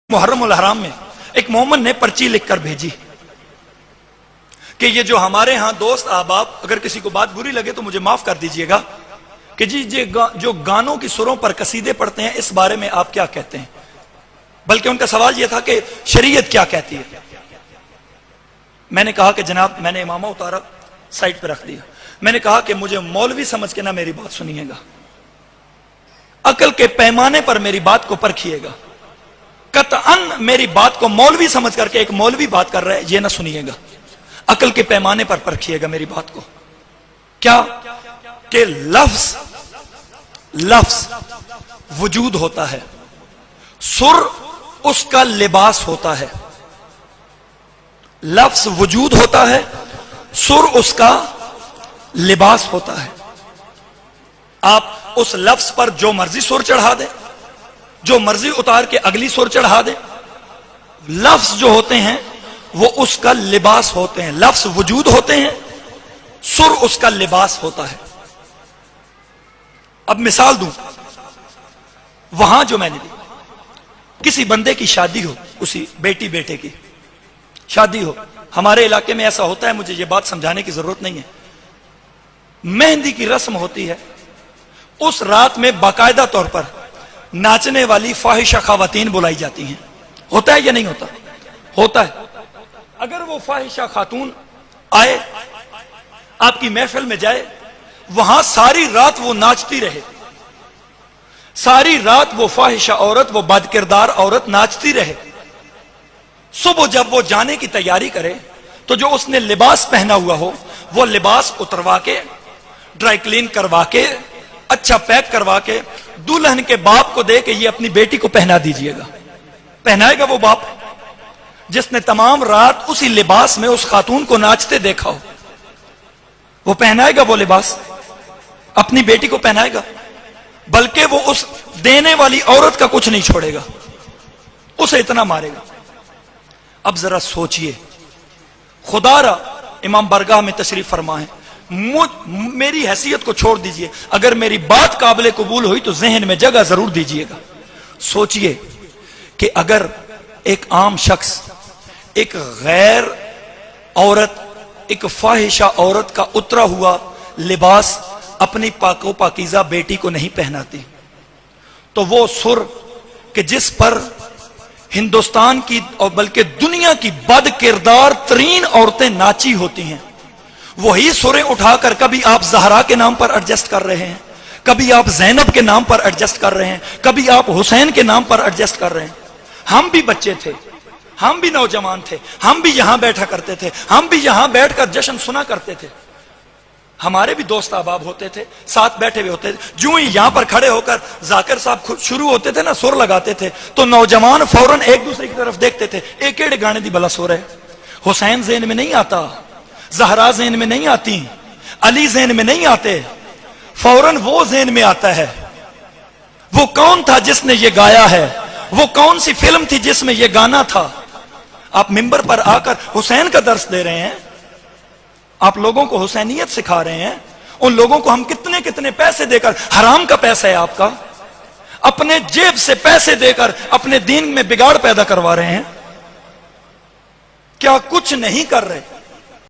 محرم الحرام میں ایک مومن نے پرچی لکھ کر بھیجی کہ یہ جو ہمارے ہاں دوست احباب، اگر کسی کو بات بری لگے تو مجھے معاف کر دیجئے گا کہ جی جو گانوں کی سروں پر قصیدے پڑھتے ہیں اس بارے میں آپ کیا کہتے ہیں؟ بلکہ ان کا سوال یہ تھا کہ شریعت کیا کہتی ہے؟ میں نے کہا کہ جناب، میں نے امامہ اتارا، سائٹ پہ رکھ دیا، میں نے کہا کہ مجھے مولوی سمجھ کے نہ میری بات سنیے گا، عقل کے پیمانے پر میری بات کو پرکھیے گا، قطعاً میری بات کو مولوی سمجھ کر کے ایک مولوی بات کر رہا ہے یہ نہ سنیے گا، عقل کے پیمانے پر پرکھیے گا میری بات کو۔ کیا کہ لفظ وجود ہوتا ہے، سر اس کا لباس ہوتا ہے، لفظ وجود ہوتا ہے، سر اس کا لباس ہوتا ہے۔ آپ اس لفظ پر جو مرضی سر چڑھا دیں، جو مرضی اتار کے اگلی سر چڑھا دیں، لفظ جو ہوتے ہیں وہ اس کا لباس ہوتے ہیں، لفظ وجود ہوتے ہیں، سر اس کا لباس ہوتا ہے۔ اب مثال دوں، وہاں جو میں نے دی، کسی بندے کی شادی ہو، اسی بیٹی بیٹے کی شادی ہو، ہمارے علاقے میں ایسا ہوتا ہے، مجھے یہ بات سمجھانے کی ضرورت نہیں ہے، مہندی کی رسم ہوتی ہے، اس رات میں باقاعدہ طور پر ناچنے والی فاحشہ خواتین بلائی جاتی ہیں، ہوتا ہے یا نہیں ہوتا؟ ہوتا ہے۔ اگر وہ فاحشہ خاتون آئے، آپ کی محفل میں جائے، وہاں ساری رات وہ ناچتی رہے، ساری رات وہ فاحشہ عورت، وہ بد کردار عورت ناچتی رہے، صبح جب وہ جانے کی تیاری کرے تو جو اس نے لباس پہنا ہوا ہو وہ لباس اتروا کے، ڈرائی کلین کروا کے، اچھا پیک کروا کے دلہن کے باپ کو دے کہ یہ اپنی بیٹی کو پہنا دیجئے گا۔ پہنائے گا وہ باپ جس نے تمام رات اسی لباس میں اس خاتون کو ناچتے دیکھا ہو، وہ پہنائے گا وہ لباس، اپنی بیٹی کو پہنائے گا، بلکہ وہ اس دینے والی عورت کا کچھ نہیں چھوڑے گا، اسے اتنا مارے گا۔ اب ذرا سوچئے، خدا را امام برگاہ میں تشریف فرما ہے، میری حیثیت کو چھوڑ دیجئے، اگر میری بات قابل قبول ہوئی تو ذہن میں جگہ ضرور دیجئے گا۔ سوچئے کہ اگر ایک عام شخص ایک غیر عورت، ایک فاحشہ عورت کا اترا ہوا لباس اپنی پاک و پاکیزہ بیٹی کو نہیں پہناتی، تو وہ سر کہ جس پر ہندوستان کی اور بلکہ دنیا کی بد کردار ترین عورتیں ناچی ہوتی ہیں، وہی سریں اٹھا کر کبھی آپ زہرا کے نام پر ایڈجسٹ کر رہے ہیں، کبھی آپ زینب کے نام پر ایڈجسٹ کر رہے ہیں، کبھی آپ حسین کے نام پر ایڈجسٹ کر رہے ہیں۔ ہم بھی بچے تھے، ہم بھی نوجوان تھے، ہم بھی یہاں بیٹھا کرتے تھے، ہم بھی یہاں بیٹھ کر جشن سنا کرتے تھے، ہمارے بھی دوست احباب ہوتے تھے، ساتھ بیٹھے ہوئے ہوتے تھے، جو ہی یہاں پر کھڑے ہو کر ذاکر صاحب شروع ہوتے تھے نا، سر لگاتے تھے تو نوجوان فوراً ایک دوسرے کی طرف دیکھتے تھے، ایک کیڑے گانے دی بلا سر ہے، حسین ذہن میں نہیں آتا، زہرا ذہن میں نہیں آتی، علی ذہن میں نہیں آتے، فوراً وہ ذہن میں آتا ہے، وہ کون تھا جس نے یہ گایا ہے، وہ کون سی فلم تھی جس میں یہ گانا تھا۔ آپ ممبر پر آ کر حسین کا درس دے رہے ہیں، آپ لوگوں کو حسینیت سکھا رہے ہیں، ان لوگوں کو ہم کتنے کتنے پیسے دے کر، حرام کا پیسہ ہے آپ کا، اپنے جیب سے پیسے دے کر اپنے دین میں بگاڑ پیدا کروا رہے ہیں، کیا کچھ نہیں کر رہے۔